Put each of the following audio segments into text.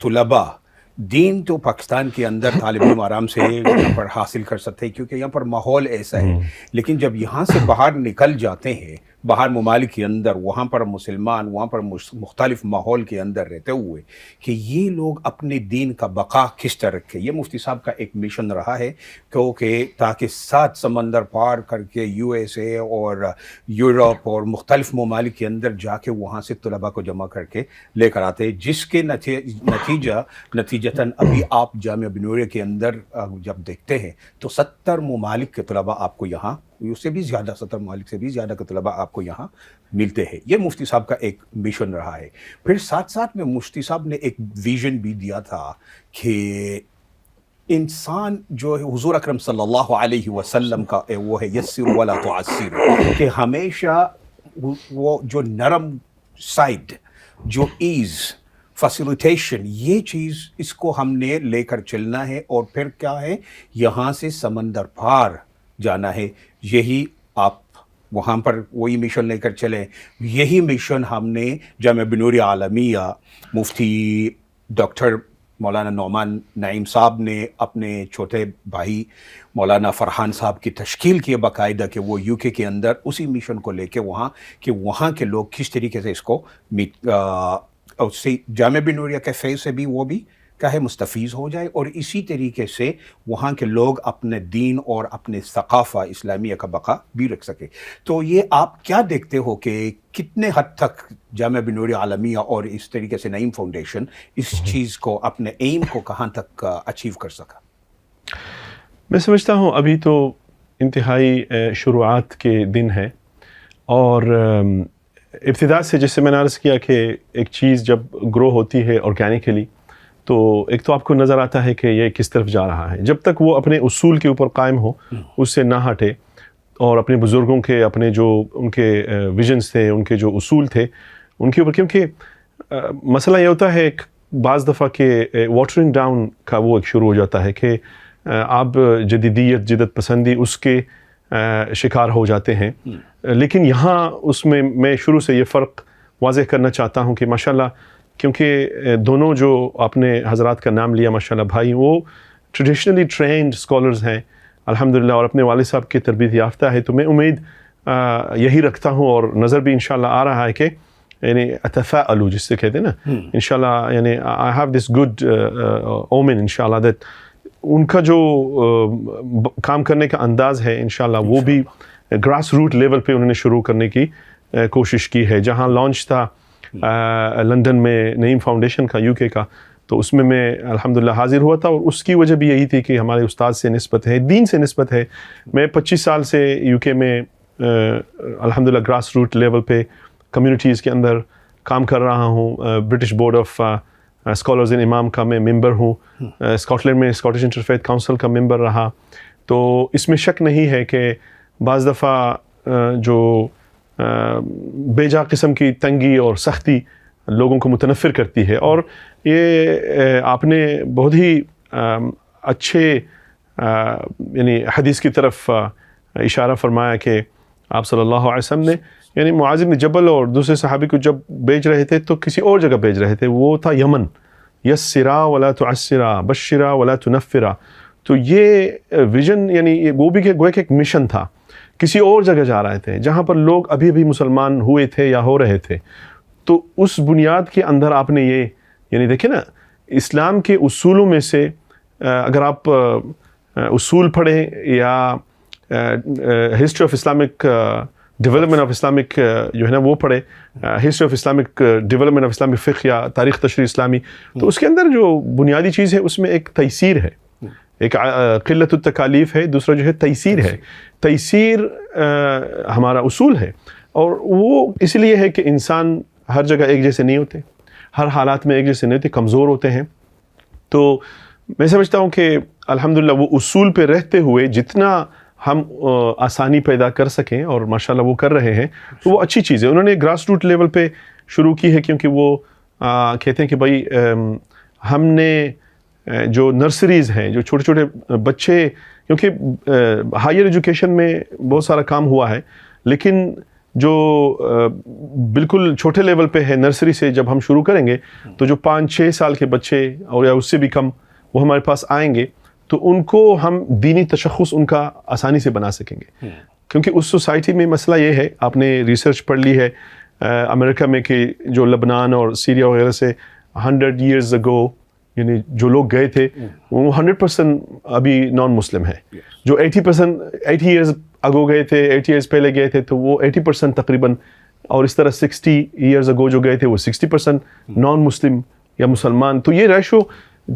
طلبا دین تو پاکستان کے اندر طالب علم آرام سے یہاں پر حاصل کر سکتے ہیں کیونکہ یہاں پر ماحول ایسا ہے، لیکن جب یہاں سے باہر نکل جاتے ہیں باہر ممالک کے اندر، وہاں پر مسلمان وہاں پر مختلف ماحول کے اندر رہتے ہوئے کہ یہ لوگ اپنے دین کا بقا کس طرح رکھے، یہ مفتی صاحب کا ایک مشن رہا ہے کیونکہ تاکہ 7 سمندر پار کر کے یو ایس اے اور یورپ اور مختلف ممالک کے اندر جا کے وہاں سے طلباء کو جمع کر کے لے کر آتے ہیں، جس کے نتیجتاً ابھی آپ جامعہ بنوریہ کے اندر جب دیکھتے ہیں تو 70 ممالک کے طلباء آپ کو یہاں، اس سے بھی زیادہ 70 ممالک سے بھی زیادہ کے طلباء آپ کو یہاں ملتے ہیں۔ یہ مفتی صاحب کا ایک مشن رہا ہے۔ پھر ساتھ ساتھ میں مفتی صاحب نے ایک ویژن بھی دیا تھا کہ انسان جو ہے حضور اکرم صلی اللہ علیہ وسلم کا وہ ہے یسر ولا تعسر، کہ ہمیشہ وہ جو نرم سائڈ، جو ایز، فیسیلیٹیشن، یہ چیز اس کو ہم نے لے کر چلنا ہے، اور پھر کیا ہے یہاں سے سمندر پار جانا ہے۔ یہی آپ وہاں پر وہی مشن لے کر چلیں۔ یہی مشن ہم نے جامعہ بنوریہ عالمیہ مفتی ڈاکٹر مولانا نعمان نعیم صاحب نے اپنے چھوٹے بھائی مولانا فرحان صاحب کی تشکیل کی باقاعدہ کہ وہ یو کے اندر اسی مشن کو لے کے وہاں کے لوگ کس طریقے سے اس کو جامعہ بنوریہ کے فیض سے بھی وہ بھی کہے مستفیض ہو جائے، اور اسی طریقے سے وہاں کے لوگ اپنے دین اور اپنے ثقافہ اسلامیہ کا بقا بھی رکھ سکے۔ تو یہ آپ کیا دیکھتے ہو کہ کتنے حد تک جامعہ بنوریہ عالمیہ اور اس طریقے سے نعیم فاؤنڈیشن اس چیز کو، اپنے ایم کو کہاں تک اچیو کر سکا؟ میں سمجھتا ہوں ابھی تو انتہائی شروعات کے دن ہے، اور ابتدا سے جیسے میں نے عرض کیا کہ ایک چیز جب گرو ہوتی ہے آرگینکلی تو ایک تو آپ کو نظر آتا ہے کہ یہ کس طرف جا رہا ہے، جب تک وہ اپنے اصول کے اوپر قائم ہو، اس سے نہ ہٹے، اور اپنے بزرگوں کے اپنے جو ان کے ویژنز تھے، ان کے جو اصول تھے ان کے اوپر، کیونکہ مسئلہ یہ ہوتا ہے ایک بعض دفعہ کہ واٹرنگ ڈاؤن کا وہ ایک شروع ہو جاتا ہے کہ آپ جدیدیت، جدت پسندی اس کے شکار ہو جاتے ہیں۔ لیکن یہاں اس میں شروع سے یہ فرق واضح کرنا چاہتا ہوں کہ ماشاءاللہ، کیونکہ دونوں جو آپ نے حضرات کا نام لیا ماشاءاللہ بھائی، وہ ٹریڈیشنلی ٹرینڈ اسکالرز ہیں الحمدللہ، اور اپنے والد صاحب کی تربیت یافتہ ہے، تو میں امید یہی رکھتا ہوں، اور نظر بھی انشاءاللہ آ رہا ہے کہ یعنی اتفاءلوا جس سے کہتے ہیں نا، انشاءاللہ یعنی I have this good omen انشاءاللہ that ان کا جو کام کرنے کا انداز ہے انشاءاللہ وہ بھی گراس روٹ لیول پہ انہوں نے شروع کرنے کی کوشش کی ہے۔ جہاں لانچ تھا لندن میں نعیم فاؤنڈیشن کا، یو کے کا، تو اس میں الحمدللہ حاضر ہوا تھا، اور اس کی وجہ بھی یہی تھی کہ ہمارے استاد سے نسبت ہے، دین سے نسبت ہے۔ میں 25 سال سے یو کے میں الحمدللہ گراس روٹ لیول پہ کمیونٹیز کے اندر کام کر رہا ہوں۔ برٹش بورڈ آف اسکالرز ان امام کا میں ممبر ہوں، اسکاٹ لینڈ میں اسکاٹش انٹرفیتھ کونسل کا ممبر رہا۔ تو اس میں شک نہیں ہے کہ بعض دفعہ جو بے جا قسم کی تنگی اور سختی لوگوں کو متنفر کرتی ہے، اور یہ آپ نے بہت ہی اچھے یعنی حدیث کی طرف اشارہ فرمایا کہ آپ صلی اللہ علیہ وسلم نے یعنی معاذ بن جبل اور دوسرے صحابی کو جب بھیج رہے تھے تو کسی اور جگہ بھیج رہے تھے، وہ تھا یمن، یسرا ولا تعسرا بشرا ولا تنفرا۔ تو یہ ویژن یعنی وہ بھی کہ گویا کہ ایک مشن تھا، کسی اور جگہ جا رہے تھے جہاں پر لوگ ابھی بھی مسلمان ہوئے تھے یا ہو رہے تھے۔ تو اس بنیاد کے اندر آپ نے یہ یعنی دیکھیں نا، اسلام کے اصولوں میں سے اگر آپ اصول پڑھیں یا history of Islamic development of Islamic جو ہے نا وہ پڑھے، history of Islamic development of Islamic فقہ یا تاریخ تشریح اسلامی، تو اس کے اندر جو بنیادی چیز ہے اس میں ایک تیسیر ہے، ایک قلت التکالیف ہے، دوسرا جو ہے تیسیر ہے۔ تیسیر ہمارا اصول ہے، اور وہ اس لیے ہے کہ انسان ہر جگہ ایک جیسے نہیں ہوتے، ہر حالات میں ایک جیسے نہیں ہوتے، کمزور ہوتے ہیں۔ تو میں سمجھتا ہوں کہ الحمدللہ وہ اصول پہ رہتے ہوئے جتنا ہم آسانی پیدا کر سکیں، اور ماشاءاللہ وہ کر رہے ہیں، تو وہ اچھی چیز ہے۔ انہوں نے گراس روٹ لیول پہ شروع کی ہے، کیونکہ وہ کہتے ہیں کہ بھائی ہم نے جو نرسریز ہیں، جو چھوٹے چھوٹے بچے، کیونکہ ہائر ایجوکیشن میں بہت سارا کام ہوا ہے، لیکن جو بالکل چھوٹے لیول پہ ہے، نرسری سے جب ہم شروع کریں گے تو جو 5-6 سال کے بچے اور یا اس سے بھی کم وہ ہمارے پاس آئیں گے تو ان کو ہم دینی تشخص ان کا آسانی سے بنا سکیں گے. کیونکہ اس سوسائٹی میں مسئلہ یہ ہے، آپ نے ریسرچ پڑھ لی ہے امریکہ میں کہ جو لبنان اور سیریا وغیرہ سے 100 years ago یعنی جو لوگ گئے تھے وہ 100% ابھی نان مسلم ہے. جو 80 years ago گئے تھے، 80 years پہلے گئے تھے تو وہ 80% تقریباً، اور اس طرح 60 years ago جو گئے تھے وہ 60% نان مسلم یا مسلمان. تو یہ ریشو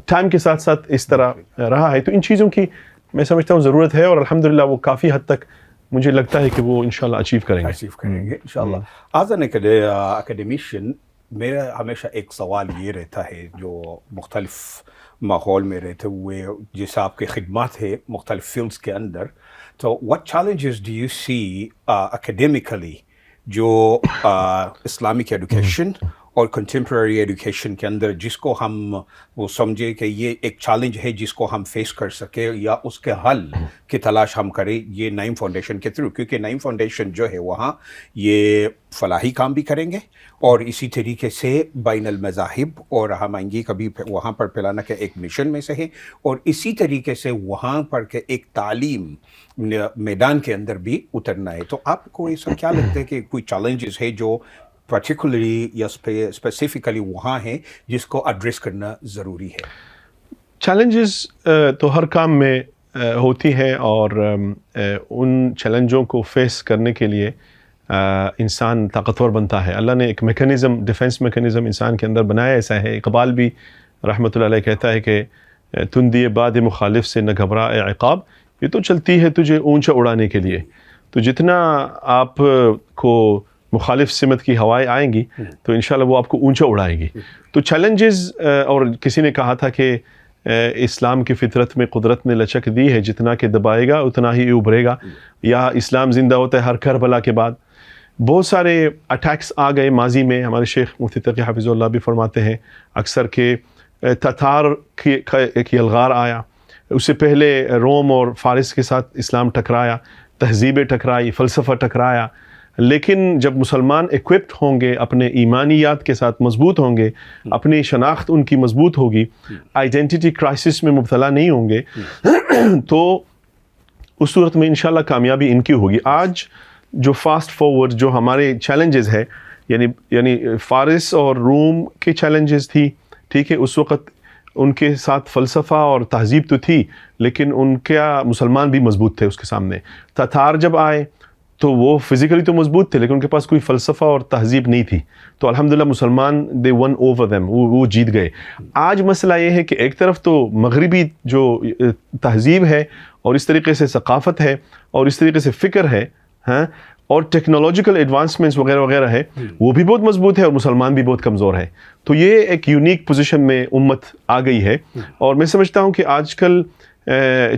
ٹائم کے ساتھ ساتھ اس طرح رہا ہے. تو ان چیزوں کی میں سمجھتا ہوں ضرورت ہے، اور الحمدللہ وہ کافی حد تک مجھے لگتا ہے کہ وہ انشاءاللہ اچیو کریں گے انشاءاللہ. ایز این اکیڈمیشین میرا ہمیشہ ایک سوال یہ رہتا ہے، جو مختلف ماحول میں رہتے ہوئے جیسے آپ کی خدمات ہے مختلف فیلڈس کے اندر، تو what challenges do you see academically جو اسلامک ایڈوکیشن اور کنٹمپرری ایڈوکیشن کے اندر جس کو ہم وہ سمجھے کہ یہ ایک چیلنج ہے جس کو ہم فیس کر سکے یا اس کے حل کی تلاش ہم کریں یہ نعیم فاؤنڈیشن کے تھرو؟ کیونکہ نعیم فاؤنڈیشن جو ہے وہاں یہ فلاحی کام بھی کریں گے اور اسی طریقے سے بین المذاہب اور ہم آئنگی کبھی وہاں پر پھیلانا کے ایک مشن میں سے ہے، اور اسی طریقے سے وہاں پر کے ایک تعلیم میدان کے اندر بھی اترنا ہے. تو آپ کو ایسا کیا لگتا ہے کہ کوئی چیلنجز ہے جو پرٹیکولرلی یا اسپیسیفکلی وہاں ہیں جس کو ایڈریس کرنا ضروری ہے؟ چیلنجز تو ہر کام میں ہوتی ہے، اور ان چیلنجوں کو فیس کرنے کے لیے انسان طاقتور بنتا ہے. اللہ نے ایک میکانزم، ڈیفنس میکانزم انسان کے اندر بنایا ایسا ہے. اقبال بھی رحمۃ اللہ علیہ کہتا ہے کہ تندی باد مخالف سے نہ گھبرا اے عقاب، یہ تو چلتی ہے تجھے اونچا اڑانے کے لیے. تو جتنا آپ کو مخالف سمت کی ہوائیں آئیں گی تو انشاءاللہ وہ آپ کو اونچا اڑائے گی. تو چیلنجز، اور کسی نے کہا تھا کہ اسلام کی فطرت میں قدرت نے لچک دی ہے، جتنا کہ دبائے گا اتنا ہی ابھرے گا. یا اسلام زندہ ہوتا ہے ہر کربلا کے بعد. بہت سارے اٹیکس آ گئے ماضی میں. ہمارے شیخ مفتی تقی حفظہ اللہ بھی فرماتے ہیں اکثر کہ تتار کی ایک یلغار آیا، اس سے پہلے روم اور فارس کے ساتھ اسلام ٹکرایا، تہذیبیں ٹکرائی، فلسفہ ٹکرایا. لیکن جب مسلمان ایکوپڈ ہوں گے، اپنے ایمانیات کے ساتھ مضبوط ہوں گے، اپنی شناخت ان کی مضبوط ہوگی، آئیڈینٹی کرائسس میں مبتلا نہیں ہوں گے، تو اس صورت میں انشاءاللہ کامیابی ان کی ہوگی. آج جو فاسٹ فارورڈ جو ہمارے چیلنجز ہے، یعنی فارس اور روم کے چیلنجز تھی، ٹھیک ہے، اس وقت ان کے ساتھ فلسفہ اور تہذیب تو تھی لیکن ان کا مسلمان بھی مضبوط تھے اس کے سامنے. تتار جب آئے تو وہ فزیکلی تو مضبوط تھے لیکن ان کے پاس کوئی فلسفہ اور تہذیب نہیں تھی. تو الحمدللہ مسلمان دے ون اوور دیم، وہ جیت گئے. آج مسئلہ یہ ہے کہ ایک طرف تو مغربی جو تہذیب ہے اور اس طریقے سے ثقافت ہے اور اس طریقے سے فکر ہے، ہاں، اور ٹیکنالوجیکل ایڈوانسمنٹس وغیرہ وغیرہ ہے، وہ بھی بہت مضبوط ہے اور مسلمان بھی بہت کمزور ہے. تو یہ ایک یونیک پوزیشن میں امت آ گئی ہے. اور میں سمجھتا ہوں کہ آج کل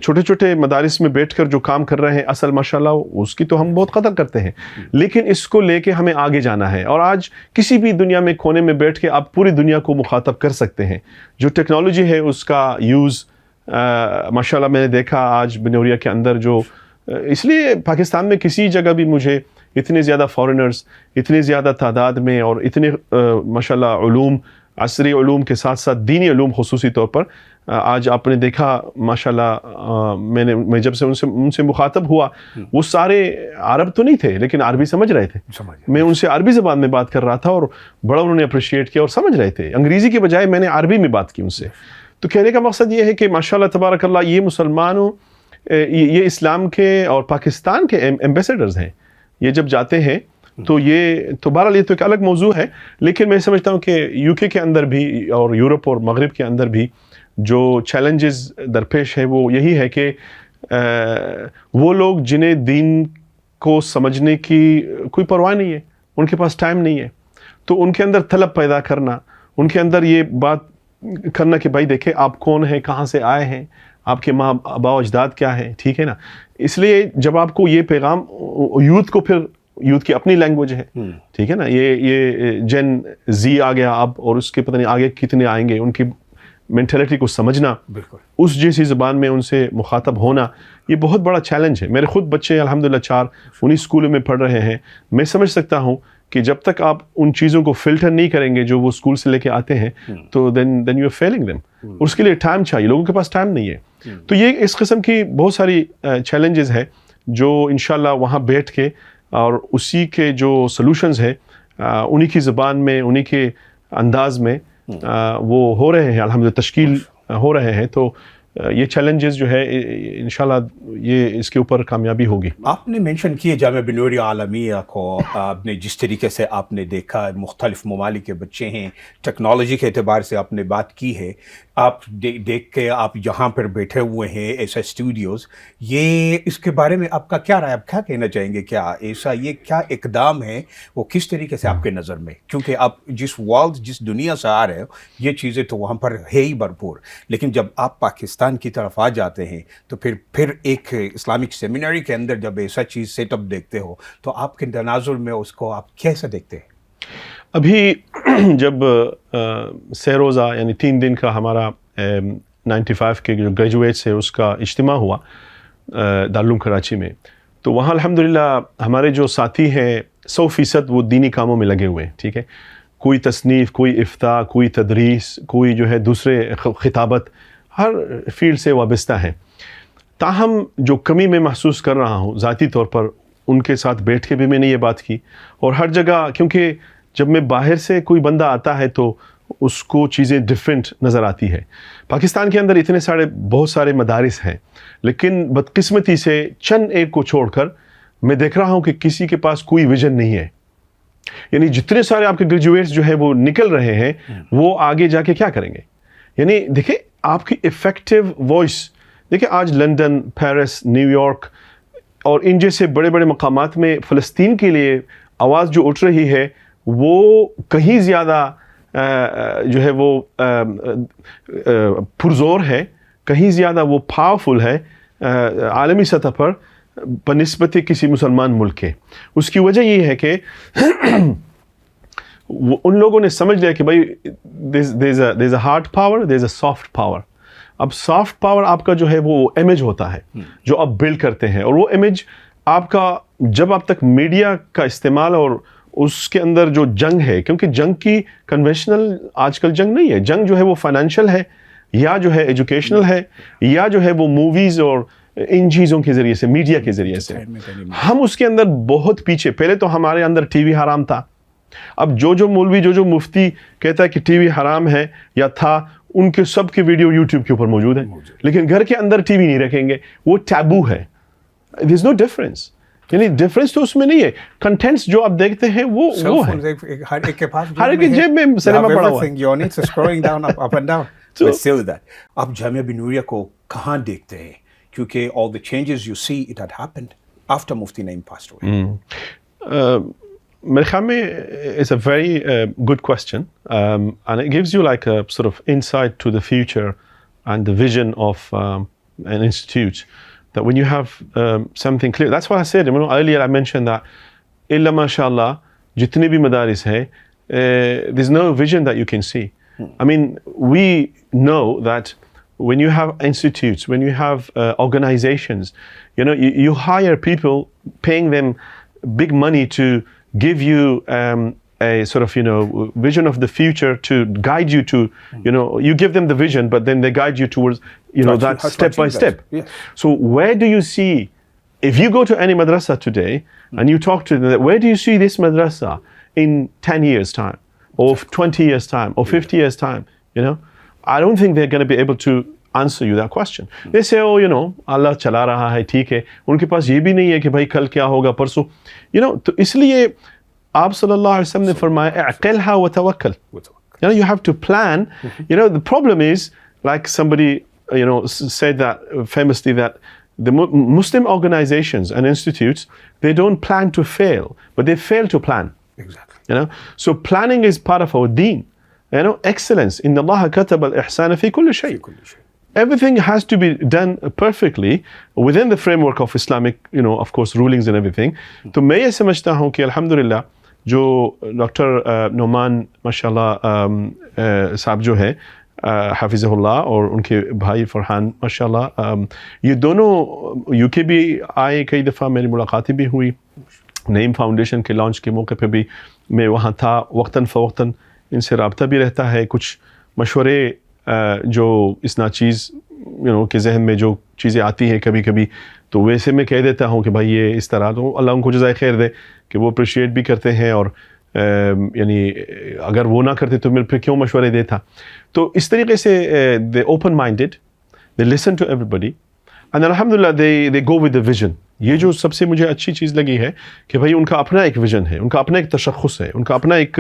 چھوٹے چھوٹے مدارس میں بیٹھ کر جو کام کر رہے ہیں، اصل ماشاءاللہ اس کی تو ہم بہت قدر کرتے ہیں، لیکن اس کو لے کے ہمیں آگے جانا ہے. اور آج کسی بھی دنیا میں کونے میں بیٹھ کے آپ پوری دنیا کو مخاطب کر سکتے ہیں. جو ٹیکنالوجی ہے اس کا یوز ماشاءاللہ میں نے دیکھا آج بنوریا کے اندر، جو اس لیے پاکستان میں کسی جگہ بھی مجھے اتنے زیادہ فارنرز، اتنے زیادہ تعداد میں، اور اتنے ماشاءاللہ علوم، عصری علوم کے ساتھ ساتھ دینی علوم خصوصی طور پر آج آپ نے دیکھا ماشاءاللہ. میں جب سے ان سے مخاطب ہوا، وہ سارے عرب تو نہیں تھے لیکن عربی سمجھ رہے تھے. میں ان سے عربی زبان میں بات کر رہا تھا اور بڑا انہوں نے اپریشیٹ کیا اور سمجھ رہے تھے. انگریزی کے بجائے میں نے عربی میں بات کی ان سے. تو کہنے کا مقصد یہ ہے کہ ماشاءاللہ تبارک اللہ یہ مسلمانوں، یہ اسلام کے اور پاکستان کے ایمبیسیڈرز ہیں. یہ جب جاتے ہیں تو یہ تو بہرحال یہ تو ایک الگ موضوع ہے، لیکن میں سمجھتا ہوں کہ یو کے اندر بھی اور یورپ اور مغرب کے اندر بھی جو چیلنجز درپیش ہے وہ یہی ہے کہ وہ لوگ جنہیں دین کو سمجھنے کی کوئی پرواہ نہیں ہے، ان کے پاس ٹائم نہیں ہے، تو ان کے اندر طلب پیدا کرنا، ان کے اندر یہ بات کرنا کہ بھائی دیکھیں آپ کون ہیں، کہاں سے آئے ہیں، آپ کے ماں ابا و اجداد کیا ہیں، ٹھیک ہے نا. اس لیے جب آپ کو یہ پیغام یوتھ کو، پھر یوتھ کی اپنی لینگویج ہے، ٹھیک ہے نا، یہ جن زی آ گیا اب، اور اس کے پتہ نہیں آگے کتنے آئیں گے، ان کی مینٹلٹی کو سمجھنا, اس جیسی زبان میں ان سے مخاطب ہونا, یہ بہت بڑا چیلنج ہے. میرے خود بچے الحمدللہ 4 انہی اسکولوں میں پڑھ رہے ہیں. میں سمجھ سکتا ہوں کہ جب تک آپ ان چیزوں کو فلٹر نہیں کریں گے جو وہ اسکول سے لے کے آتے ہیں تو then you are feeling them. اس کے لیے ٹائم چاہیے, لوگوں کے پاس ٹائم نہیں ہے. تو یہ اس قسم کی بہت ساری چیلنجز ہیں جو انشاءاللہ وہاں بیٹھ کے اور اسی کے جو سلوشنز ہیں انہی کی زبان میں, انہی کے انداز میں وہ ہو رہے ہیں, الحمدللہ تشکیل ہو رہے ہیں. تو یہ چیلنجز جو ہے انشاءاللہ یہ اس کے اوپر کامیابی ہوگی. آپ نے مینشن کیے جامعہ بنوریہ عالمیہ کو, آپ نے جس طریقے سے آپ نے دیکھا مختلف ممالک کے بچے ہیں, ٹیکنالوجی کے اعتبار سے آپ نے بات کی ہے, آپ دیکھ کے آپ یہاں پر بیٹھے ہوئے ہیں ایسا اسٹوڈیوز, یہ اس کے بارے میں آپ کا کیا رائے, آپ کیا کہنا چاہیں گے؟ کیا ایسا یہ کیا اقدام ہے وہ کس طریقے سے آپ کے نظر میں, کیونکہ آپ جس ورلڈ جس دنیا سے آ رہے ہو یہ چیزیں تو وہاں پر ہے ہی بھرپور, لیکن جب آپ پاکستان کی طرف آ جاتے ہیں تو پھر ایک اسلامک سیمینری کے اندر جب ایسا چیز سیٹ اپ دیکھتے ہو تو آپ کے تناظر میں اس کو آپ کیسے دیکھتے ہیں؟ ابھی جب سہ روزہ یعنی 3 دن کا ہمارا 95 کے جو گریجویٹس ہے اس کا اجتماع ہوا دارالعلوم کراچی میں, تو وہاں الحمدللہ ہمارے جو ساتھی ہیں 100% وہ دینی کاموں میں لگے ہوئے ہیں. ٹھیک ہے, کوئی تصنیف, کوئی افتاء, کوئی تدریس, کوئی جو ہے دوسرے خطابت, ہر فیلڈ سے وابستہ ہیں. تاہم جو کمی میں محسوس کر رہا ہوں ذاتی طور پر, ان کے ساتھ بیٹھ کے بھی میں نے یہ بات کی, اور ہر جگہ کیونکہ جب میں باہر سے کوئی بندہ آتا ہے تو اس کو چیزیں ڈفرینٹ نظر آتی ہے. پاکستان کے اندر اتنے بہت سارے مدارس ہیں, لیکن بدقسمتی سے چند ایک کو چھوڑ کر میں دیکھ رہا ہوں کہ کسی کے پاس کوئی ویژن نہیں ہے. یعنی جتنے سارے آپ کے گریجویٹس جو ہے وہ نکل رہے ہیں, وہ آگے جا کے کیا کریں گے؟ یعنی دیکھیں آپ کی افیکٹو وائس, دیکھیں آج لندن, پیرس, نیو یارک اور ان جیسے بڑے بڑے مقامات میں فلسطین کے لیے آواز جو اٹھ رہی ہے وہ کہیں زیادہ جو ہے وہ پرزور ہے, کہیں زیادہ وہ پاورفل ہے عالمی سطح پر بنسبت کسی مسلمان ملک کے. اس کی وجہ یہ ہے کہ ان لوگوں نے سمجھ لیا کہ بھائی there's a hard power, there's a soft power. اب سافٹ پاور آپ کا جو ہے وہ امیج ہوتا ہے جو آپ بلڈ کرتے ہیں, اور وہ امیج آپ کا جب آپ تک میڈیا کا استعمال اور اس کے اندر جو جنگ ہے, کیونکہ جنگ کی کنونشنل آج کل جنگ نہیں ہے, جنگ جو ہے وہ فائنینشیل ہے یا جو ہے ایجوکیشنل ہے یا جو ہے وہ موویز اور ان چیزوں کے ذریعے سے, میڈیا کے ذریعے سے. ہم اس کے اندر بہت پیچھے, پہلے تو ہمارے اندر ٹی وی حرام تھا. اب جو مولوی جو مفتی کہتا ہے کہ ٹی وی حرام ہے یا تھا, ان کے سب کے ویڈیو یوٹیوب کے اوپر موجود ہیں, لیکن گھر کے اندر ٹی وی نہیں رکھیں گے, وہ ٹیبو ہے. دیر از نو ڈفرینس, یعنی ڈفرینس تو اس میں نہیں ہے, کنٹینٹس جو آپ دیکھتے ہیں وہ ہے, ہر ایک کے پاس, ہر ایک کے جیب میں سنیما پڑا ہوا ہے. آپ جامعہ بنوریہ کو کہاں دیکھتے ہیں, کیونکہ all the changes you see it had happened after Mufti Naeem passed away. میرے خیال میں it's a very good question, and it gives you like a sort of insight to the future and the vision of an institute, that when you have something clear, that's why I said, earlier I mentioned that illa mashallah jitne bhi madaris hai, there's no vision that you can see. I mean, we know that when you have institutes, when you have organizations, you hire people, paying them big money to give you a sort of vision of the future, to guide you to you give them the vision, but then they guide you towards that step by step. Yes. So where do you see, if you go to any madrasa today and you talk to them, where do you see this madrasa in 10 years time or 20 years time or 50 years time? I don't think they're going to be able to answer you that question. They say, اللہ چلا رہا ہے, ٹھیک ہے. ان کے پاس یہ بھی نہیں ہے کہ بھائی کل کیا ہوگا, پرسوں. تو اس لیے آپ صلی اللہ علیہ وسلم نے فرمایا اعقلها وتوکل. You have to plan. The problem is, like somebody said that famously, that the Muslim organizations and institutes, they don't plan to fail, but they fail to plan. Exactly. So planning is part of our deen. Excellence. Inna Allah kataba al-ihsana fi kulli shay. Everything has to be done perfectly within the framework of Islamic, of course, rulings and everything. تو میں یہ سمجھتا ہوں کہ الحمدللہ جو doctor Noman ماشاءاللہ صاحب جو ہے, حافظہ اللہ اور ان کے بھائی فرحان ماشاء اللہ، یہ دونوں یو کے بھی آئے، کئی دفعہ میری ملاقاتیں بھی ہوئی، نعیم فاؤنڈیشن کے لانچ کے موقع پہ بھی میں وہاں تھا، وقتاً فوقتاً ان سے رابطہ بھی رہتا ہے، کچھ مشورے جو اس ناچیز کے ذہن میں جو چیزیں آتی ہیں کبھی کبھی، تو ویسے میں کہہ دیتا ہوں کہ بھائی یہ اس طرح، تو اللہ ان کو جزائے خیر دے کہ وہ اپریشیٹ بھی کرتے ہیں، اور یعنی اگر وہ نہ کرتے تو میں پھر کیوں مشورے دیتا. تو اس طریقے سے they open minded, they listen to everybody and الحمد للہ دے گو ود اے ویژن. یہ جو سب سے مجھے اچھی چیز لگی ہے کہ بھائی ان کا اپنا ایک ویژن ہے، ان کا اپنا ایک تشخص ہے، ان کا اپنا ایک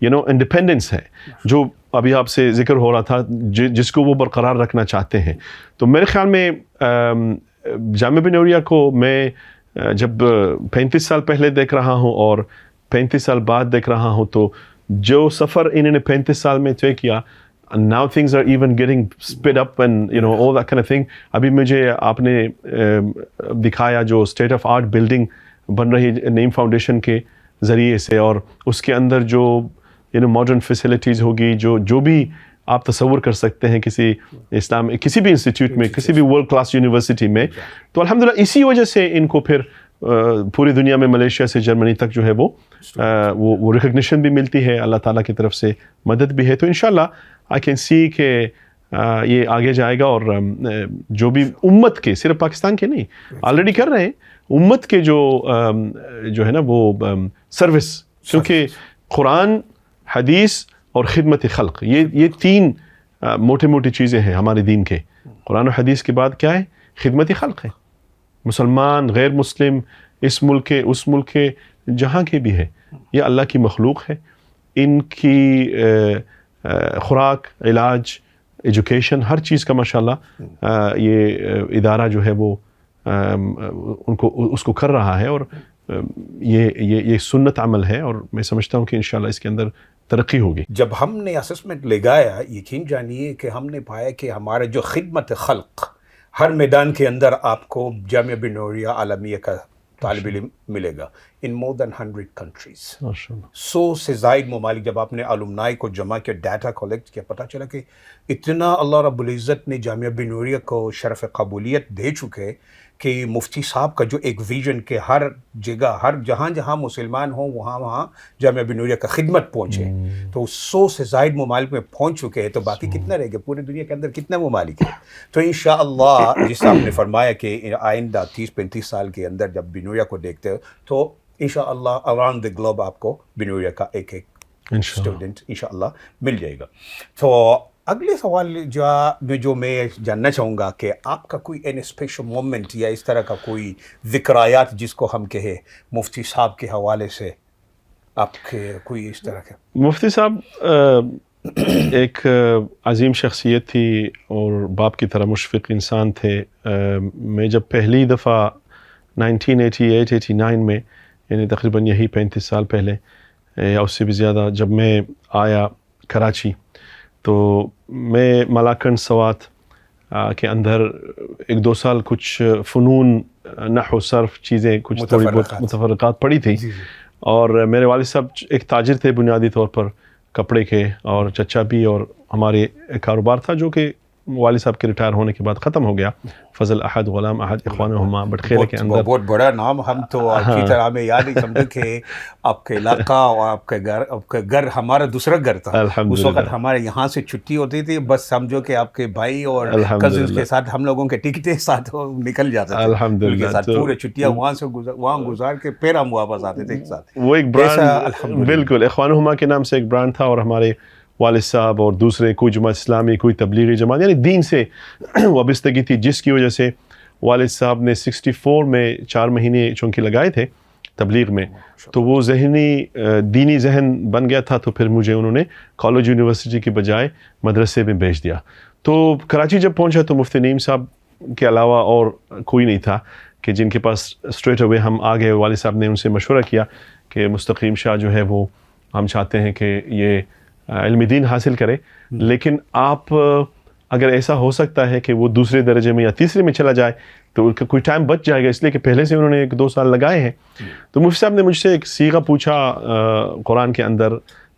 انڈیپینڈنس ہے، جو ابھی آپ سے ذکر ہو رہا تھا جس کو وہ برقرار رکھنا چاہتے ہیں. تو میرے خیال میں جامعہ بن نوریہ کو میں جب 35 سال پہلے دیکھ رہا ہوں اور 35 سال بعد دیکھ رہا ہوں، تو جو سفر انہوں نے 35 سال میں طے کیا، now things are even getting sped up and all that kind of thing. ابھی مجھے آپ نے دکھایا جو اسٹیٹ آف آرٹ بلڈنگ بن رہی نعیم فاؤنڈیشن کے ذریعے سے، اور اس کے اندر جو ماڈرن فیسلٹیز ہوگی، جو بھی آپ تصور کر سکتے ہیں کسی اسلام کسی بھی انسٹیٹیوٹ میں، کسی بھی ورلڈ کلاس یونیورسٹی میں. تو الحمدللہ اسی وجہ سے ان کو پھر پوری دنیا میں ملیشیا سے جرمنی تک جو ہے وہ ریکگنیشن بھی ملتی ہے، اللہ تعالیٰ کی طرف سے مدد بھی ہے. تو انشاءاللہ آئی کین سی کہ یہ آگے جائے گا، اور جو بھی امت کے، صرف پاکستان کے نہیں، آلریڈی کر رہے ہیں، امت کے جو ہے نا وہ سروس، کیونکہ قرآن، حدیث اور خدمت خلق، یہ تین موٹی موٹی چیزیں ہیں ہمارے دین کے. قرآن و حدیث کے بعد کیا ہے؟ خدمت خلق ہے. مسلمان، غیر مسلم، اس ملک کے، اس ملک کے، جہاں کے بھی ہے، یہ اللہ کی مخلوق ہے. ان کی خوراک، علاج، ایجوکیشن، ہر چیز کا ماشاءاللہ یہ ادارہ جو ہے وہ ان کو اس کو کر رہا ہے، اور یہ سنت عمل ہے، اور میں سمجھتا ہوں کہ انشاءاللہ اس کے اندر ترقی ہوگی. جب ہم نے اسسمنٹ لگایا، یقین جانیے کہ ہم نے پایا کہ ہمارا جو خدمت خلق ہر میدان کے اندر آپ کو جامعہ بن نوریہ عالمیہ کا طالب علم ملے گا ان مور دین 100 کنٹریز. 100 سے زائد ممالک. جب آپ نے الومنائی کو جمع کیا، ڈیٹا کلیکٹ کیا، پتہ چلا کہ اتنا اللہ رب العزت نے جامعہ بن نوریہ کو شرف قبولیت دے چکے کہ مفتی صاحب کا جو ایک ویژن کہ ہر جگہ، ہر جہاں مسلمان ہوں وہاں جامعہ بن نوریہ کا خدمت پہنچے. تو 100 سے زائد ممالک میں پہنچ چکے ہیں. تو باقی کتنا رہ گیا؟ پورے دنیا کے اندر کتنے ممالک ہیں؟ تو انشاءاللہ جس آپ نے فرمایا کہ آئندہ 30-35 سال کے اندر جب بن نوریہ کو دیکھتے ہو تو انشاءاللہ اراؤنڈ دی گلوب آپ کو بن نوریہ کا ایک اسٹوڈنٹ انشاءاللہ مل جائے گا. تو اگلے سوال جو میں جاننا چاہوں گا کہ آپ کا کوئی این اسپیشل مومنٹ یا اس طرح کا کوئی ذکرایات جس کو ہم کہیں مفتی صاحب کے حوالے سے، آپ کے کوئی اس طرح کے؟ مفتی صاحب ایک عظیم شخصیت تھی اور باپ کی طرح مشفق انسان تھے. میں جب پہلی دفعہ 1988-89 میں، یعنی تقریباً یہی 35 سال پہلے یا اس سے بھی زیادہ، جب میں آیا کراچی، تو میں ملاکنڈ سوات کے اندر 1-2 سال کچھ فنون، نحو، صرف چیزیں کچھ تھوڑی بہت متفرقات پڑھی تھی. اور میرے والد صاحب ایک تاجر تھے بنیادی طور پر کپڑے کے، اور چچا بھی، اور ہمارے کاروبار تھا جو کہ والد صاحب کے ریٹائر ہونے کے بعد ختم ہو گیا. فضل احد، غلام احد، اخوانہما، بٹخیرے کے اندر. بہت بڑا نام. ہم تو آپ کی طرح میں یاد ہی سمجھے کہ آپ کے علاقہ اور آپ کے گھر ہمارا دوسرا گھر تھا. اس وقت ہمارے یہاں سے چھٹی ہوتی تھی، بس سمجھو کہ آپ کے بھائی اور کزنس کے ساتھ ہم لوگوں کے ٹکٹیں ساتھ نکل جاتے تھے. الحمدللہ پورے چھٹیاں وہاں گزار کے پھر ہم واپس آتے تھے ایک ساتھ. وہ ایک برانڈ، بالکل اخوانہما کے نام سے ایک برانڈ تھا. اور ہمارے والد صاحب اور دوسرے کوئی جماعت اسلامی، کوئی تبلیغی جماعت، یعنی دین سے وابستگی تھی، جس کی وجہ سے والد صاحب نے 64 میں 4 مہینے چونکہ لگائے تھے تبلیغ میں، تو وہ ذہنی دینی ذہن بن گیا تھا. تو پھر مجھے انہوں نے کالج یونیورسٹی کے بجائے مدرسے میں بھیج دیا. تو کراچی جب پہنچا تو مفتی نعیم صاحب کے علاوہ اور کوئی نہیں تھا کہ جن کے پاس اسٹریٹ اوے ہم آ گئے. والد صاحب نے ان سے مشورہ کیا کہ مستقیم شاہ جو ہے وہ ہم چاہتے ہیں کہ یہ علم دین حاصل کرے، لیکن آپ اگر ایسا ہو سکتا ہے کہ وہ دوسرے درجے میں یا تیسرے میں چلا جائے تو ان کا کوئی ٹائم بچ جائے گا، اس لیے کہ پہلے سے انہوں نے 1-2 سال لگائے ہیں. تو مفتی صاحب نے مجھ سے ایک صیغہ پوچھا قرآن کے اندر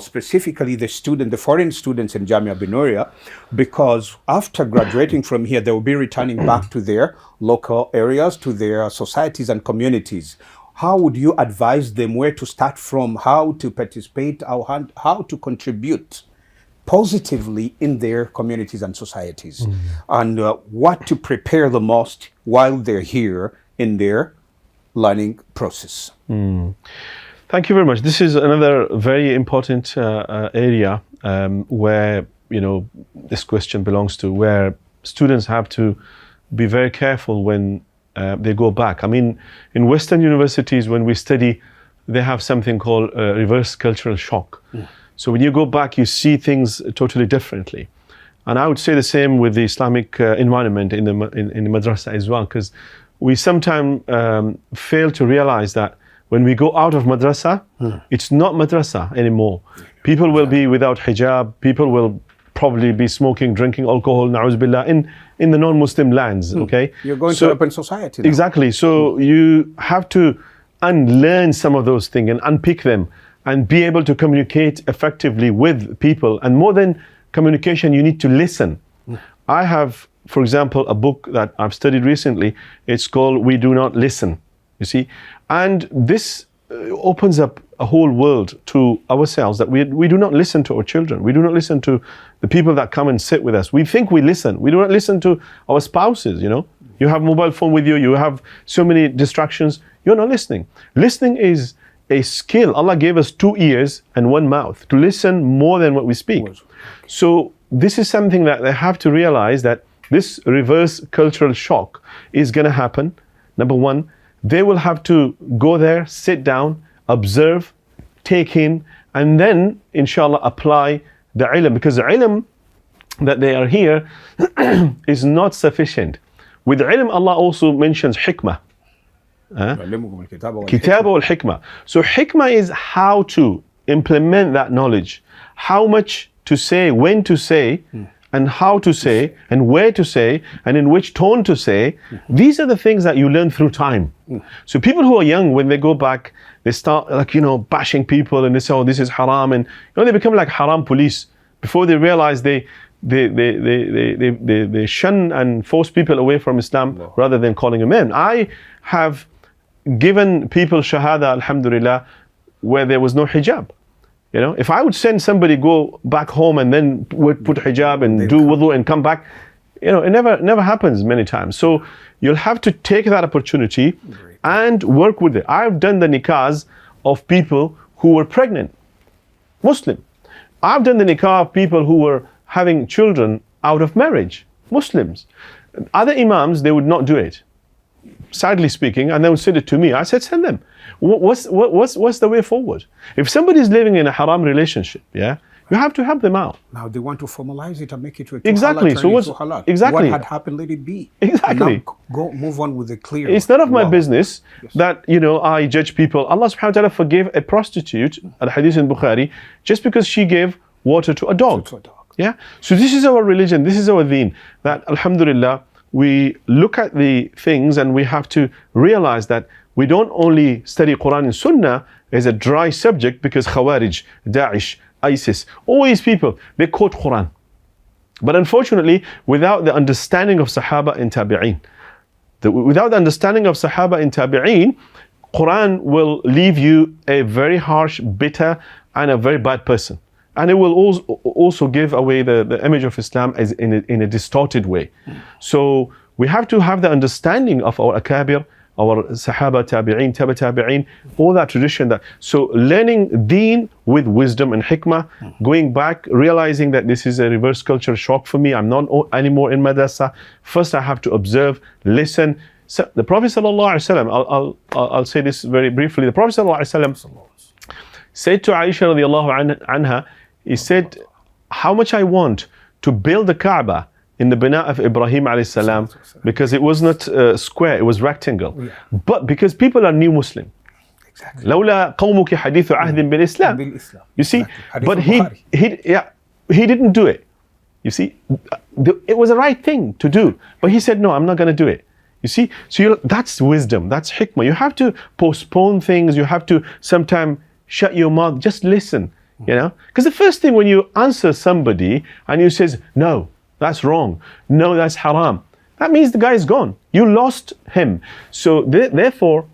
specifically the foreign students in Jamia Binoria, because after graduating from here, they will be returning back to their local areas, to their societies and communities. How would you advise them where to start from, how to participate, how to contribute positively in their communities and societies, and what to prepare the most while they're here in their learning process? Thank you very much. This is another very important area where, you know, this question belongs to, where students have to be very careful when they go back. I mean, in Western universities, when we study, they have something called reverse cultural shock. So when you go back, you see things totally differently. And I would say the same with the Islamic environment in the madrasa as well, because we sometimes fail to realize that when we go out of madrasa, it's not madrasa anymore. People will be without hijab. People will probably be smoking, drinking alcohol, na'uz billah, in the non-Muslim lands, okay? You're going to open society now. Exactly. So you have to unlearn some of those things and unpick them and be able to communicate effectively with people. And more than communication, you need to listen. I have, for example, a book that I've studied recently. It's called We Do Not Listen. You see, and this opens up a whole world to ourselves, that we do not listen to our children. We do not listen to the people that come and sit with us. We think we listen. We do not listen to our spouses, you know. You have mobile phone with you. You have so many distractions. You're not listening. Listening is a skill. Allah gave us 2 ears and 1 mouth to listen more than what we speak. So this is something that they have to realize, that this reverse cultural shock is going to happen. Number one, they will have to go there, sit down, observe, take in, and then, inshallah, apply the ilm. Because the ilm that they are here is not sufficient. With ilm, Allah also mentions hikmah. Kitab wal hikmah. So hikmah is how to implement that knowledge. How much to say, when to say, and how to say, and where to say, and in which tone to say. These are the things that you learn through time. So people who are young, when they go back, they start, like, you know, bashing people, and they say, oh, this is haram, and, you know, they become like haram police. Before they realize, they shun and force people away from Islam rather than calling them in. I have given people shahada, alhamdulillah, where there was no hijab. You know, if I would send somebody go back home and then would put hijab and do wudu and come back, you know, it never happens many times. So you'll have to take that opportunity and work with it. I've done the nikahs of people who were pregnant, Muslim. I've done the nikah of people who were having children out of marriage, Muslims. Other imams, they would not do it. sadly speaking, and they would send it to me. I said, send them. What's the way forward? If somebody is living in a haram relationship, yeah, you have to help them out. Now they want to formalize it and make it to exactly. halal, So what's halal. exactly what had happened? Let it be. Exactly. Now move on with the clear. It's none of my business Yes. that I judge people. Allah subhanahu wa ta'ala forgave a prostitute, al-hadith in Bukhari, just because she gave water to a dog. To a dog. Yeah. So this is our religion. This is our deen. That alhamdulillah, we look at the things and we have to realize that we don't only study Quran and Sunnah as a dry subject, because Khawarij, Daesh, ISIS, all these people, they quote Quran. But unfortunately, without the understanding of Sahaba and Tabi'een, without the understanding of Sahaba and Tabi'een, Quran will leave you a very harsh, bitter, and a very bad person. And it will also give away the image of Islam as in a distorted way. So we have to have the understanding of our akabir, our Sahaba, Tabi'een, Tabi'een, all that tradition. So learning deen with wisdom and hikmah, going back, realizing that this is a reverse culture shock for me. I'm not anymore in madrasa. First I have to observe, listen. So the Prophet ﷺ, I'll say this very briefly. The Prophet ﷺ said to Aisha radiallahu anha, he said, how much I want to build the Kaaba in the bina of Ibrahim alayhi salam, because it was not square, it was rectangle. Yeah. But because people are new Muslim. Exactly. لولا قومك حديث عهد بالإسلام. You see, but he didn't do it. You see, it was the right thing to do, but he said, no, I'm not going to do it. You see, so that's wisdom, that's hikmah. You have to postpone things. You have to sometimes shut your mouth, just listen. Because the first thing when you answer somebody and you says, no, that's wrong, no, that's haram, that means the guy is gone. You lost him. So therefore,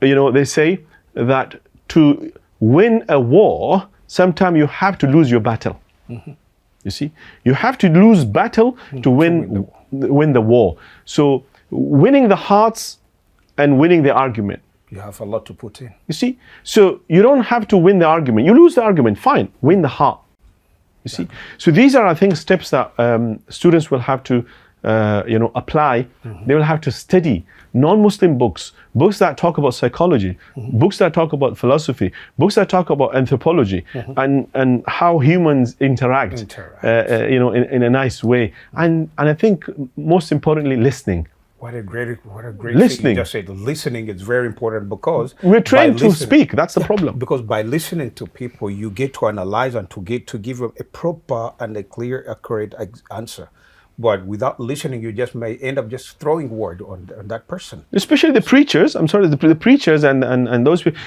they say that to win a war, sometimes you have to lose your battle. Mm-hmm. You see, you have to lose battle to win the war. So winning the hearts and winning the argument. You have a lot to put in. You see, so you don't have to win the argument. You lose the argument, fine, win the heart. You see, so these are, I think, steps that students will have to, apply. Mm-hmm. They will have to study non-Muslim books that talk about psychology, mm-hmm. books that talk about philosophy, books that talk about anthropology, mm-hmm. and how humans interact. In a nice way. And I think most importantly, listening. What a great listening. Thing you just said. Listening is very important, because we're trained to speak. That's the problem. Because by listening to people, you get to analyze and to give them a proper and a clear, accurate answer. But without listening, you just may end up just throwing word on that person. Especially the preachers. I'm sorry, the preachers and those people.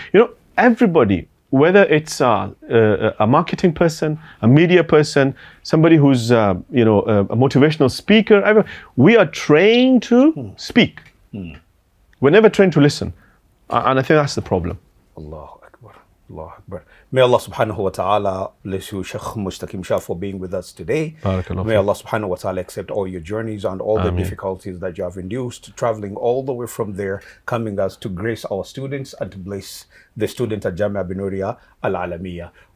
Everybody, whether it's a marketing person, a media person, somebody who's a motivational speaker, we are trained to speak. We're never trained to listen, and I think that's the problem. Allahu Akbar, Allahu Akbar. May Allah subhanahu wa ta'ala bless you, Sheikh Mustaqim Shah, for being with us today. May Allah subhanahu wa ta'ala accept all your journeys and all the difficulties that you have induced, traveling all the way from there, coming us to grace our students and to bless the student at Jamia Binouria Al Alamiya.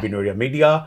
Binouria Media